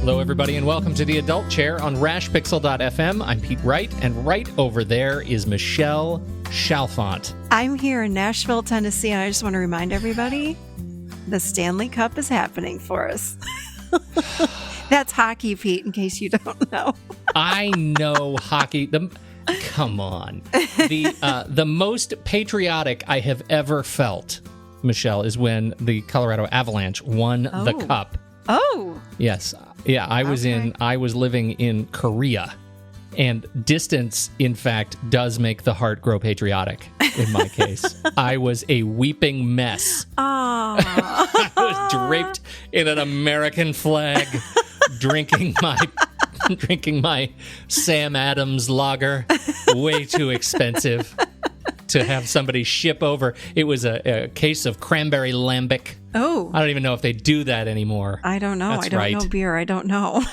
Hello, everybody, and welcome to the Adult Chair on rashpixel.fm. I'm Pete Wright, and right over there is Michelle Chalfant. I'm here in Nashville, Tennessee, and I just want to remind everybody the Stanley Cup is happening for us. That's hockey, Pete, in case you don't know. I know hockey. Come on. The most patriotic I have ever felt, Michelle, is when the Colorado Avalanche won the cup. Oh. Yes. Yeah, I was living in Korea, and distance, in fact, does make the heart grow patriotic in my case. I was a weeping mess. I was draped in an American flag, drinking my Sam Adams lager, way too expensive to have somebody ship over. It was a case of cranberry lambic. Oh. I don't even know if they do that anymore. I don't know. That's I don't know beer. I don't know.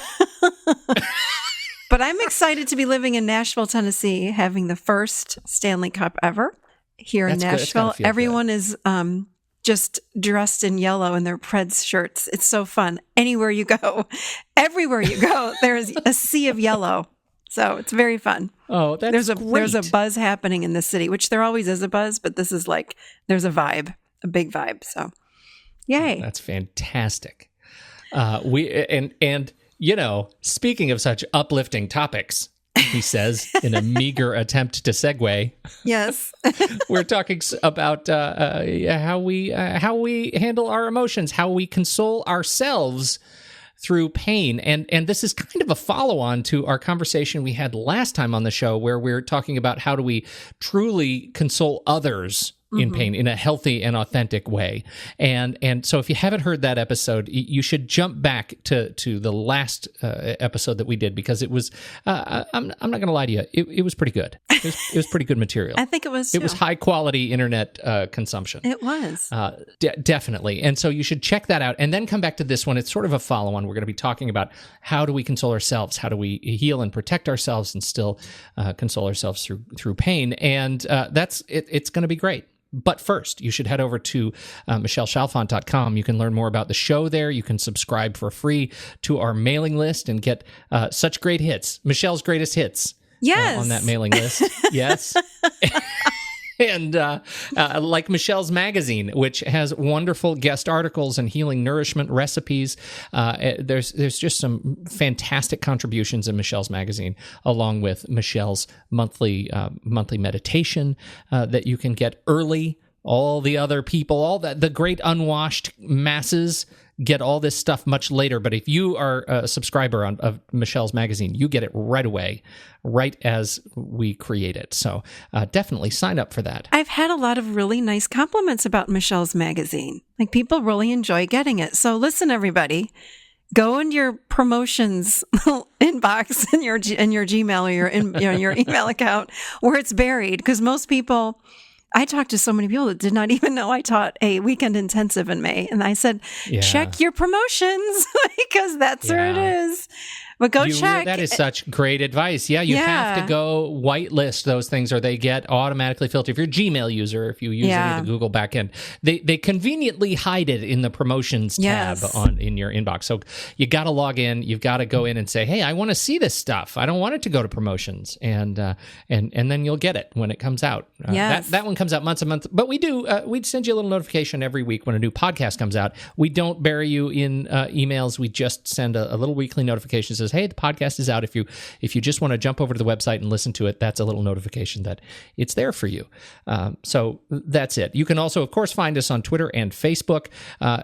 But I'm excited to be living in Nashville, Tennessee, having the first Stanley Cup ever here in Nashville. Everyone is just dressed in yellow in their Preds shirts. It's so fun. Anywhere you go, everywhere you go, there's a sea of yellow. So it's very fun. Oh, that's great. There's a buzz happening in the city, which there always is a buzz, but this is like, there's a vibe, a big vibe. So, yay. That's fantastic. Speaking of such uplifting topics, he says in a meager attempt to segue. Yes. We're talking about how we handle our emotions, how we console ourselves through pain. And this is kind of a follow-on to our conversation we had last time on the show, where we're talking about how do we truly console others in pain in a healthy and authentic way. And so if you haven't heard that episode, you should jump back to the last episode that we did, because it was, I'm not going to lie to you, it was pretty good. It was pretty good material. I think it was too. It was high quality internet consumption. It was. Definitely. And so you should check that out and then come back to this one. It's sort of a follow-on. We're going to be talking about how do we console ourselves? How do we heal and protect ourselves and still console ourselves through pain? And it's going to be great. But first, you should head over to michellechalfant.com. You can learn more about the show there. You can subscribe for free to our mailing list and get such great hits. Michelle's greatest hits. Yes. On that mailing list. Yes. And like Michelle's magazine, which has wonderful guest articles and healing nourishment recipes. There's just some fantastic contributions in Michelle's magazine, along with Michelle's monthly meditation that you can get early. All the other people, all that, the great unwashed masses get all this stuff much later. But if you are a subscriber of Michelle's magazine, you get it right away, right as we create it. So definitely sign up for that. I've had a lot of really nice compliments about Michelle's magazine. Like, people really enjoy getting it. So listen, everybody, go into your promotions inbox in your Gmail or your email account where it's buried, because most people... I talked to so many people that did not even know I taught a weekend intensive in May. And I said, check your promotions, because that's where it is. But go check. That is such great advice. Yeah, you have to go whitelist those things, or they get automatically filtered. If you're a Gmail user, if you use any of the Google backend, they conveniently hide it in the promotions tab in your inbox. So you got to log in. You've got to go in and say, hey, I want to see this stuff. I don't want it to go to promotions, and then you'll get it when it comes out. That one comes out once a month. But we do. We'd send you a little notification every week when a new podcast comes out. We don't bury you in emails. We just send a little weekly notification that says, hey, the podcast is out. If you just want to jump over to the website and listen to it, that's a little notification that it's there for you. So that's it. You can also, of course, find us on Twitter and Facebook,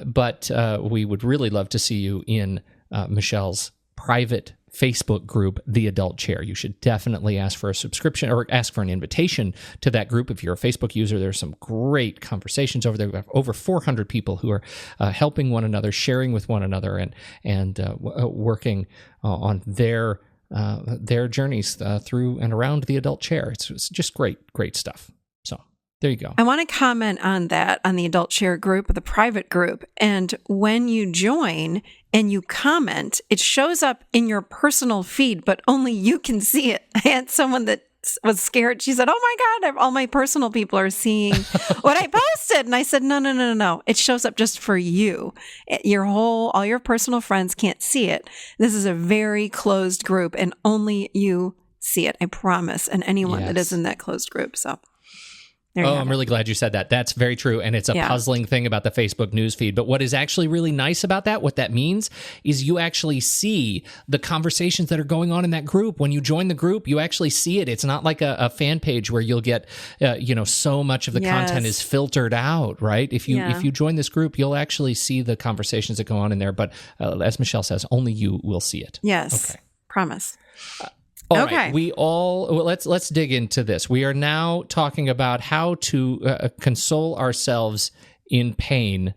but we would really love to see you in Michelle's private Facebook group, The Adult Chair. You should definitely ask for a subscription or ask for an invitation to that group. If you're a Facebook user, there's some great conversations over there. We have over 400 people who are helping one another, sharing with one another, and working on their journeys through and around the adult chair. It's just great stuff. So there you go. I want to comment on that, on the Adult Chair group, the private group. And when you join and you comment, it shows up in your personal feed, but only you can see it. I had someone that was scared. She said, "Oh my God, all my personal people are seeing what I posted." And I said, No. It shows up just for you. All your personal friends can't see it. This is a very closed group and only you see it. I promise. And anyone that is in that closed group. So. I'm really glad you said that. That's very true. And it's a puzzling thing about the Facebook newsfeed. But what is actually really nice about that, what that means, is you actually see the conversations that are going on in that group. When you join the group, you actually see it. It's not like a fan page where you'll get, so much of the content is filtered out, right? If you join this group, you'll actually see the conversations that go on in there. But as Michelle says, only you will see it. Yes. Okay. Promise. All right, let's dig into this. We are now talking about how to console ourselves in pain.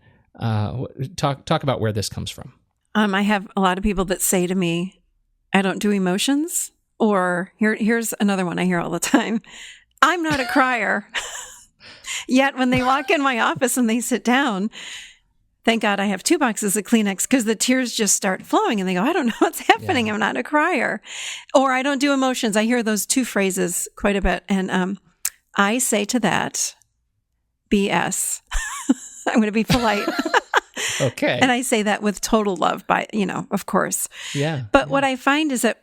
Talk about where this comes from. I have a lot of people that say to me, "I don't do emotions," or here's another one I hear all the time: "I'm not a crier." Yet when they walk in my office and they sit down, thank God I have 2 boxes of Kleenex because the tears just start flowing and they go, "I don't know what's happening. I'm not a crier." Or "I don't do emotions." I hear those 2 phrases quite a bit. And I say to that, BS. I'm going to be polite. Okay. And I say that with total love, of course. Yeah. But what I find is that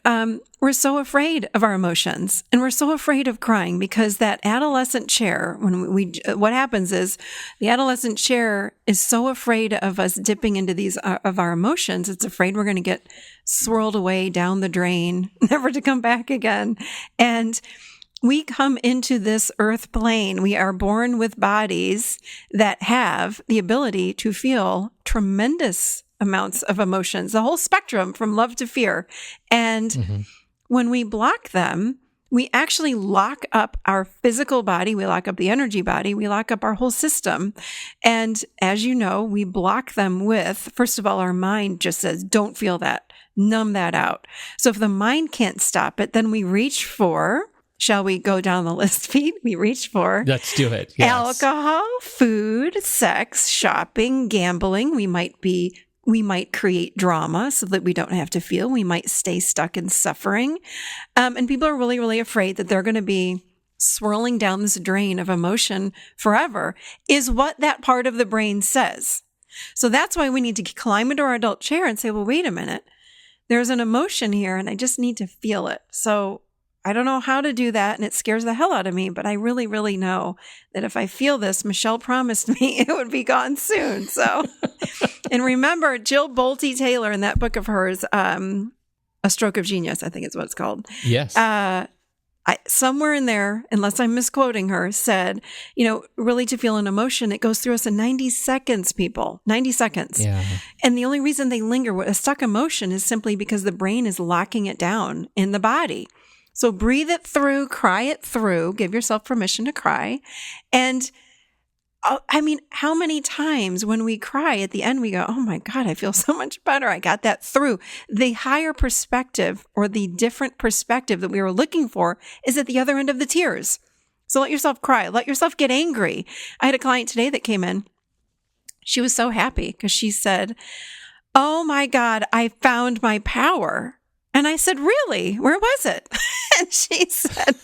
we're so afraid of our emotions and we're so afraid of crying because that adolescent chair, what happens is the adolescent chair is so afraid of us dipping into these of our emotions. It's afraid we're going to get swirled away down the drain, never to come back again. And we come into this earth plane. We are born with bodies that have the ability to feel tremendous amounts of emotions, the whole spectrum from love to fear. And when we block them, we actually lock up our physical body. We lock up the energy body. We lock up our whole system. And as you know, we block them with, first of all, our mind just says, "Don't feel that, numb that out." So if the mind can't stop it, then we reach for, shall we go down the list, Pete? We reach for... Let's do it. Yes. Alcohol, food, sex, shopping, gambling. We might create drama so that we don't have to feel. We might stay stuck in suffering. And people are really, really afraid that they're going to be swirling down this drain of emotion forever, is what that part of the brain says. So that's why we need to climb into our adult chair and say, well, wait a minute. There's an emotion here and I just need to feel it. So I don't know how to do that, and it scares the hell out of me, but I really, really know that if I feel this, Michelle promised me it would be gone soon. So, and remember, Jill Bolte Taylor in that book of hers, A Stroke of Genius, I think is what it's called. Yes. Somewhere in there, unless I'm misquoting her, said, really to feel an emotion, it goes through us in 90 seconds, people. 90 seconds. Yeah. And the only reason they linger with a stuck emotion is simply because the brain is locking it down in the body. So breathe it through, cry it through, give yourself permission to cry. And how many times when we cry at the end, we go, "Oh my God, I feel so much better. I got that through." The higher perspective or the different perspective that we were looking for is at the other end of the tears. So let yourself cry. Let yourself get angry. I had a client today that came in. She was so happy because she said, "Oh my God, I found my power." And I said, "Really? Where was it?" And she said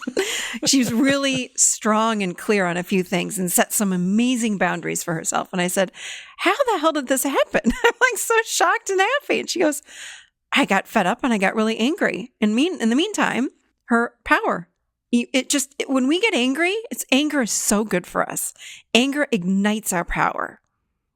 she's really strong and clear on a few things and set some amazing boundaries for herself. And I said, "How the hell did this happen?" I'm like so shocked and happy. And she goes, "I got fed up and I got really angry. And in the meantime, her power. When we get angry, anger is so good for us. Anger ignites our power."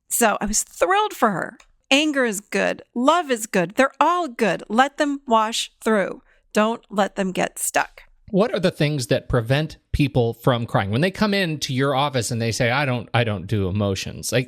So I was thrilled for her. Anger is good. Love is good. They're all good. Let them wash through. Don't let them get stuck. What are the things that prevent people from crying when they come into your office and they say, I don't do emotions"? Like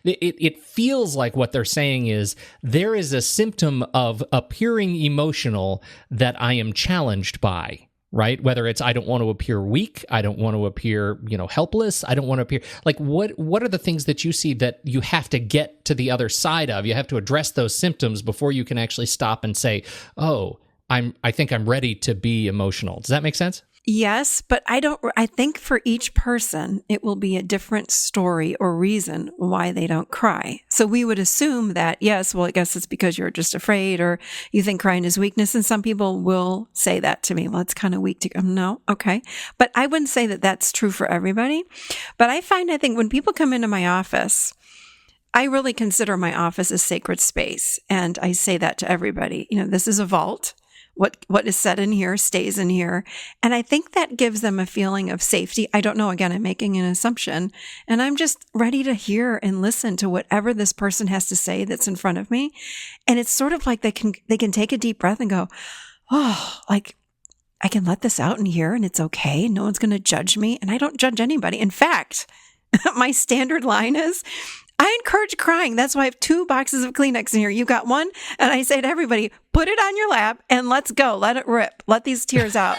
it feels like what they're saying is there is a symptom of appearing emotional that I am challenged by. Right? Whether it's I don't want to appear weak, I don't want to appear, helpless, I don't want to appear like what are the things that you see that you have to get to the other side of? You have to address those symptoms before you can actually stop and say, "Oh, I think I'm ready to be emotional." Does that make sense? Yes, but I think for each person, it will be a different story or reason why they don't cry. So we would assume that, yes, well, I guess it's because you're just afraid or you think crying is weakness. And some people will say that to me. Well, it's kind of weak to go. No. Okay. But I wouldn't say that that's true for everybody. But I think when people come into my office, I really consider my office a sacred space. And I say that to everybody. This is a vault. What is said in here stays in here. And I think that gives them a feeling of safety. I don't know. Again, I'm making an assumption. And I'm just ready to hear and listen to whatever this person has to say that's in front of me. And it's sort of like they can take a deep breath and go, oh, like I can let this out in here and it's okay. No one's going to judge me. And I don't judge anybody. In fact, my standard line is, I encourage crying. That's why I have 2 boxes of Kleenex in here. You got one? And I say to everybody, put it on your lap and let's go. Let it rip. Let these tears out,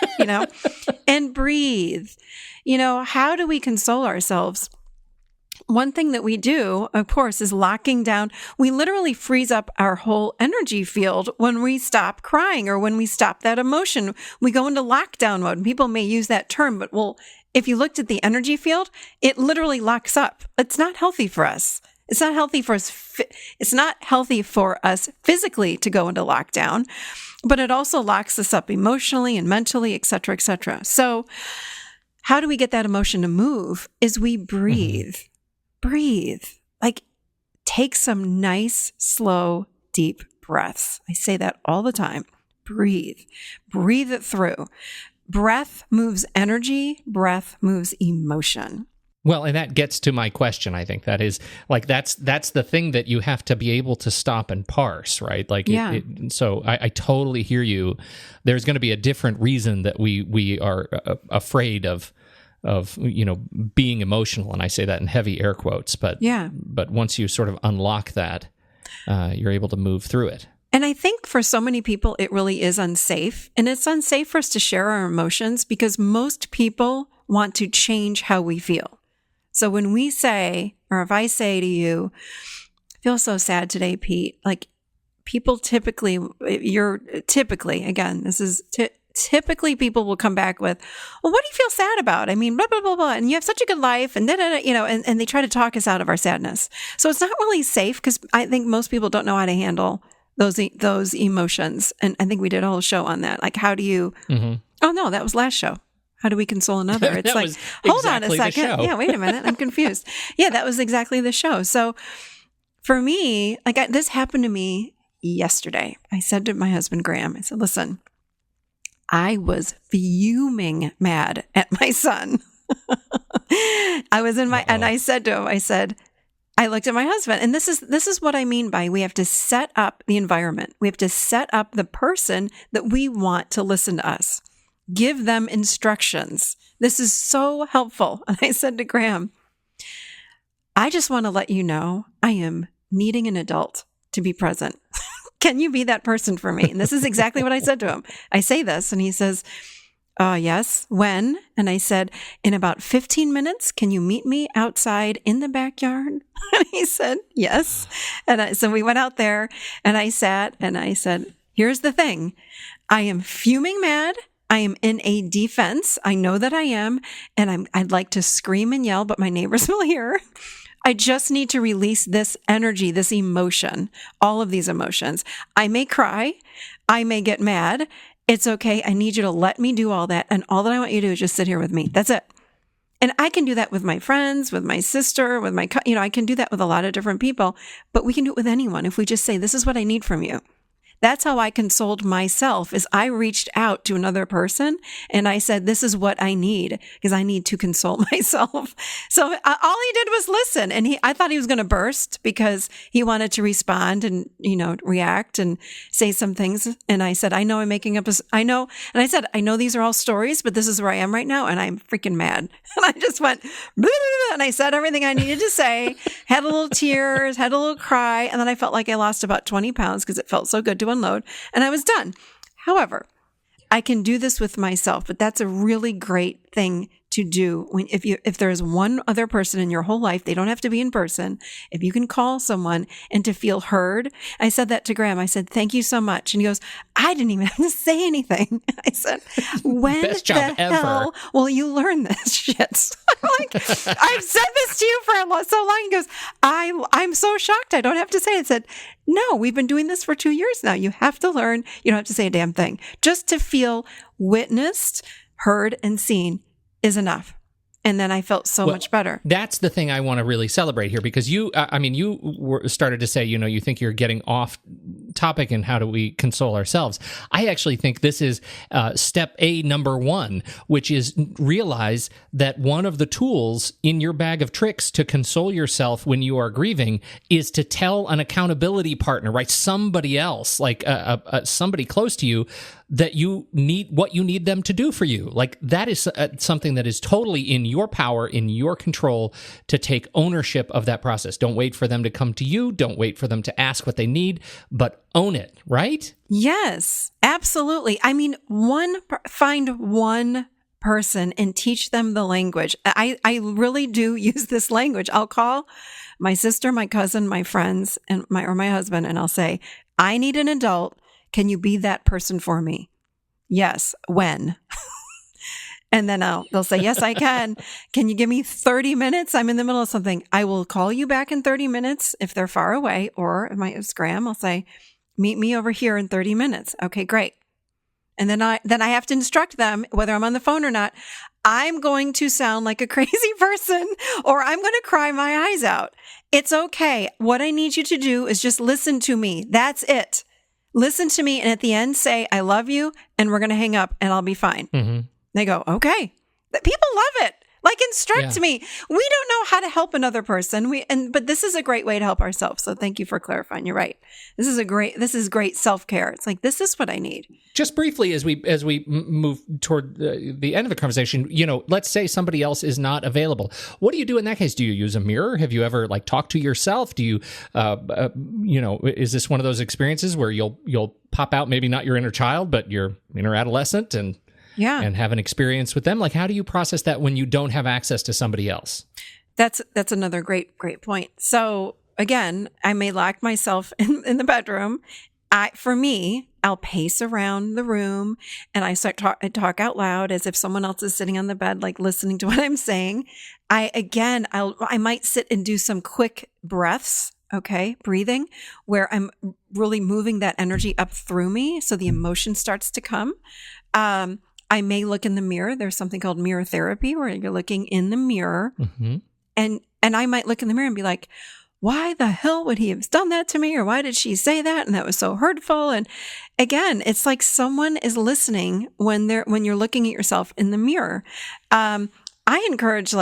and breathe. How do we console ourselves? One thing that we do, of course, is locking down. We literally freeze up our whole energy field when we stop crying or when we stop that emotion. We go into lockdown mode. And people may use that term, but if you looked at the energy field, it literally locks up. It's not healthy for us. It's not healthy for us. It's not healthy for us physically to go into lockdown, but it also locks us up emotionally and mentally, et cetera, et cetera. So how do we get that emotion to move? Is we breathe. Breathe. Like take some nice, slow, deep breaths. I say that all the time. Breathe. Breathe it through. Breath moves energy. Breath moves emotion. Well, and that gets to my question. I think that is that's the thing that you have to be able to stop and parse, right? So I totally hear you. There's going to be a different reason that we are afraid of being emotional, and I say that in heavy air quotes. But once you sort of unlock that, you're able to move through it. And I think for so many people, it really is unsafe. And it's unsafe for us to share our emotions because most people want to change how we feel. So when we say, or if I say to you, I feel so sad today, Pete, like people typically, again, this is typically people will come back with, well, what do you feel sad about? I mean, blah, blah, blah, blah. And you have such a good life and and they try to talk us out of our sadness. So it's not really safe because I think most people don't know how to handle those emotions. And I think we did a whole show on that. Like, how do you, oh no, that was last show. How do we console another? It's like, hold on a second. Yeah, wait a minute. I'm confused. Yeah, that was exactly the show. So for me, this happened to me yesterday. I said to my husband, Graham, I said, listen, I was fuming mad at my son. I was in and I said to him, I looked at my husband, and this is what I mean by we have to set up the environment. We have to set up the person that we want to listen to us. Give them instructions. This is so helpful. And I said to Graham, I just want to let you know I am needing an adult to be present. Can you be that person for me? And this is exactly what I said to him. I say this, and he says, yes. When? And I said, in about 15 minutes, can you meet me outside in the backyard? And he said, yes. And so we went out there, and I sat, and I said, here's the thing. I am fuming mad. I am in a defense. I know that I am, and I'd like to scream and yell, but my neighbors will hear. I just need to release this energy, this emotion, all of these emotions. I may cry. I may get mad. It's okay. I need you to let me do all that. And all that I want you to do is just sit here with me. That's it. And I can do that with my friends, with my sister, with I can do that with a lot of different people, but we can do it with anyone. If we just say, this is what I need from you. That's how I consoled myself, is I reached out to another person and I said, this is what I need, because I need to console myself. So all he did was listen. And I thought he was going to burst because he wanted to respond and, react and say some things. And I said, I know I'm making up I know. And I said, I know these are all stories, but this is where I am right now. And I'm freaking mad. And I just went, and I said everything I needed to say, had a little tears, had a little cry. And then I felt like I lost about 20 pounds because it felt so good to unload, and I was done. However, I can do this with myself, but that's a really great thing to do if there's one other person in your whole life, they don't have to be in person. If you can call someone and to feel heard. I said that to Graham. I said, thank you so much. And he goes, I didn't even have to say anything. I said, when Best job the ever. hell will you learn this shit? I'm like, I've said this to you for so long. He goes, I'm so shocked. I don't have to say it. I said, no, we've been doing this for 2 years now. You have to learn. You don't have to say a damn thing. Just to feel witnessed, heard, and seen is enough. And then I felt so much better. That's the thing I want to really celebrate here, because you started to say, you think you're getting off topic and how do we console ourselves. I actually think this is step number 1, which is realize that one of the tools in your bag of tricks to console yourself when you are grieving is to tell an accountability partner, right? Somebody else, like somebody close to you, that you need what you need them to do for you. Like that is something that is totally in your power, in your control to take ownership of that process. Don't wait for them to come to you. Don't wait for them to ask what they need, but own it, right? Yes, absolutely. I mean, find one person and teach them the language. I really do use this language. I'll call my sister, my cousin, my friends, and my husband, and I'll say, I need an adult. Can you be that person for me? Yes. When? And then they'll say, yes, I can. Can you give me 30 minutes? I'm in the middle of something. I will call you back in 30 minutes if they're far away. Or if it's Graham, I'll say, meet me over here in 30 minutes. Okay, great. And then I have to instruct them, whether I'm on the phone or not, I'm going to sound like a crazy person or I'm going to cry my eyes out. It's okay. What I need you to do is just listen to me. That's it. Listen to me, and at the end, say, I love you, and we're going to hang up, and I'll be fine. Mm-hmm. They go, okay. People love it. Like, instruct me. We don't know how to help another person. But this is a great way to help ourselves. So thank you for clarifying. You're right. This is great self-care. It's like, this is what I need. Just briefly, as we move toward the end of the conversation, let's say somebody else is not available. What do you do in that case? Do you use a mirror? Have you ever talked to yourself? Do you, is this one of those experiences where you'll pop out, maybe not your inner child, but your inner adolescent and have an experience with them? Like, how do you process that when you don't have access to somebody else? That's another great point. So again, I may lock myself in the bedroom. For me, I'll pace around the room and I talk out loud as if someone else is sitting on the bed, like listening to what I'm saying. I might sit and do some quick breaths. Okay, breathing, where I'm really moving that energy up through me so the emotion starts to come. I may look in the mirror. There's something called mirror therapy where you're looking in the mirror. Mm-hmm. And I might look in the mirror and be like, why the hell would he have done that to me? Or why did she say that? And that was so hurtful. And again, it's like someone is listening when you're looking at yourself in the mirror. I encourage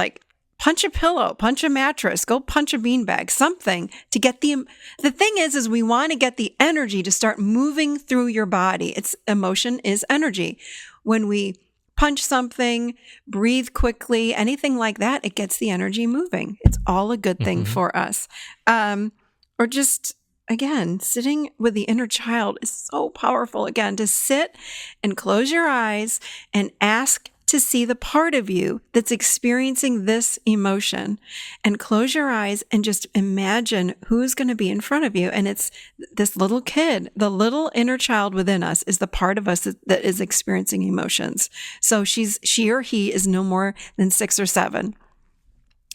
punch a pillow, punch a mattress, go punch a beanbag, something to get the thing is we want to get the energy to start moving through your body. Emotion is energy. When we punch something, breathe quickly, anything like that, it gets the energy moving. It's all a good thing for us. Or just, again, sitting with the inner child is so powerful. Again, to sit and close your eyes and ask to see the part of you that's experiencing this emotion, and close your eyes and just imagine who's going to be in front of you. And it's this little kid. The little inner child within us is the part of us that is experiencing emotions. So she or he is no more than 6 or 7.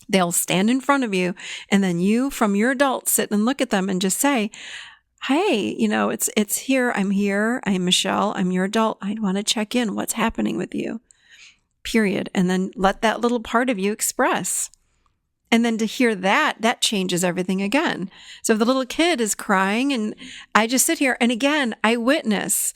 They'll stand in front of you, and then you, from your adult, sit and look at them and just say, hey, it's here. I'm Michelle. I'm your adult. I want to check in. What's happening with you? Period. And then let that little part of you express. And then to hear that changes everything again. So if the little kid is crying and I just sit here and again, I witness,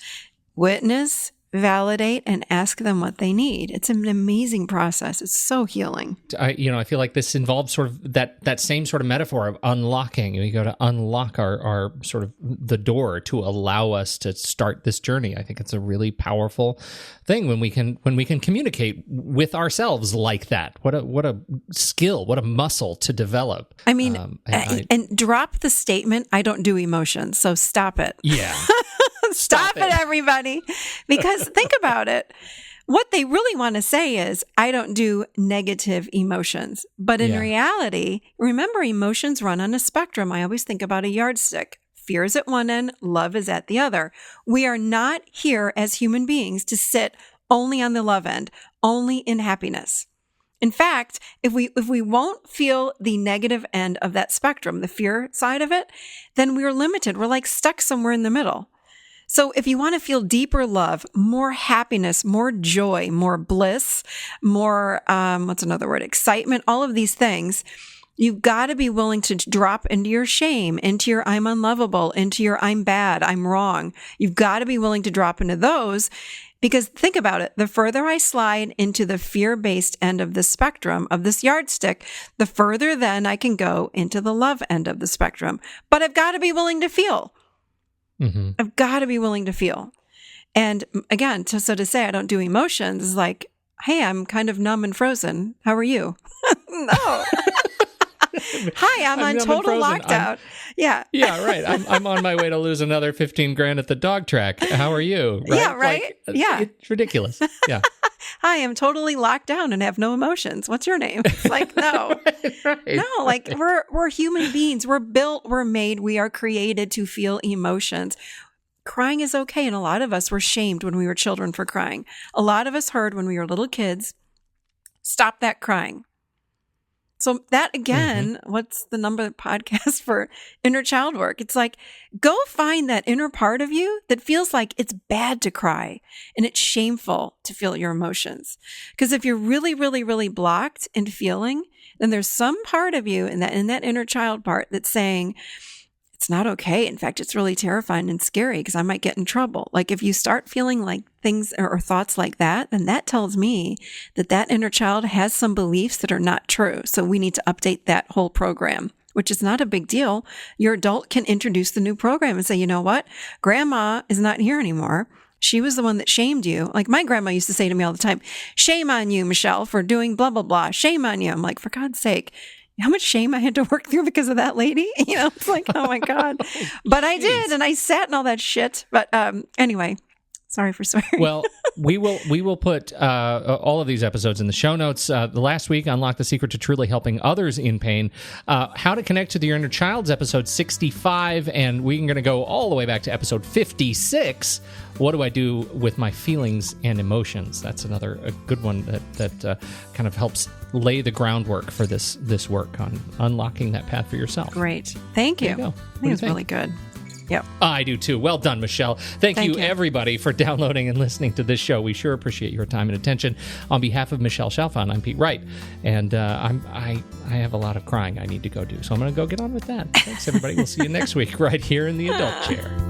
validate, and ask them what they need. It's an amazing process. It's so healing. I feel like this involves sort of that same sort of metaphor of unlocking. We go to unlock our sort of the door to allow us to start this journey. I think it's a really powerful thing when we can communicate with ourselves like that. What a skill, what a muscle to develop. I mean, and drop the statement, I don't do emotions, so stop it. Yeah. Stop it, everybody. Because think about it. What they really want to say is, I don't do negative emotions. But in reality, remember, emotions run on a spectrum. I always think about a yardstick. Fear is at one end, love is at the other. We are not here as human beings to sit only on the love end, only in happiness. In fact, if we won't feel the negative end of that spectrum, the fear side of it, then we're limited. We're like stuck somewhere in the middle. So if you want to feel deeper love, more happiness, more joy, more bliss, more, excitement, all of these things, you've got to be willing to drop into your shame, into your I'm unlovable, into your I'm bad, I'm wrong. You've got to be willing to drop into those, because think about it. The further I slide into the fear-based end of the spectrum of this yardstick, the further then I can go into the love end of the spectrum. But I've got to be willing to feel. Mm-hmm. I've got to be willing to feel. And again, to say I don't do emotions is like, hey, I'm kind of numb and frozen. How are you? No. Hi, I'm on total lockdown. Yeah, right. I'm on my way to lose another $15,000 at the dog track. How are you? Right? Yeah, right. Yeah, it's ridiculous. Yeah. Hi, I'm totally locked down and have no emotions. What's your name? It's like, no, right. No, like we're human beings. We're built, we're made, we are created to feel emotions. Crying is okay. And a lot of us were shamed when we were children for crying. A lot of us heard when we were little kids, stop that crying. So that again, what's the number of podcast for inner child work? It's like, go find that inner part of you that feels like it's bad to cry and it's shameful to feel your emotions. Because if you're really, really, really blocked in feeling, then there's some part of you in that inner child part that's saying, it's not okay. In fact, it's really terrifying and scary because I might get in trouble. Like if you start feeling like things or thoughts like that, then that tells me that inner child has some beliefs that are not true. So we need to update that whole program, which is not a big deal. Your adult can introduce the new program and say, you know what? Grandma is not here anymore. She was the one that shamed you. Like my grandma used to say to me all the time, shame on you, Michelle, for doing blah, blah, blah. Shame on you. I'm like, for God's sake. How much shame I had to work through because of that lady. You know, it's like, oh my God. But I did, and I sat in all that shit. But anyway, sorry for swearing. Well, we will put all of these episodes in the show notes. The last week, Unlock the Secret to Truly Helping Others in Pain. How to Connect to Your Inner Child's episode 65, and we're going to go all the way back to episode 56. What do I do with my feelings and emotions? That's a good one that kind of helps lay the groundwork for this work on unlocking that path for yourself. Great. Thank you. There you go. I think it's really good. Yep. I do too. Well done, Michelle. Thank you, everybody, for downloading and listening to this show. We sure appreciate your time and attention. On behalf of Michelle Chalfant, I'm Pete Wright, and I have a lot of crying I need to go do, so I'm going to go get on with that. Thanks, everybody. We'll see you next week right here in the Adult Chair.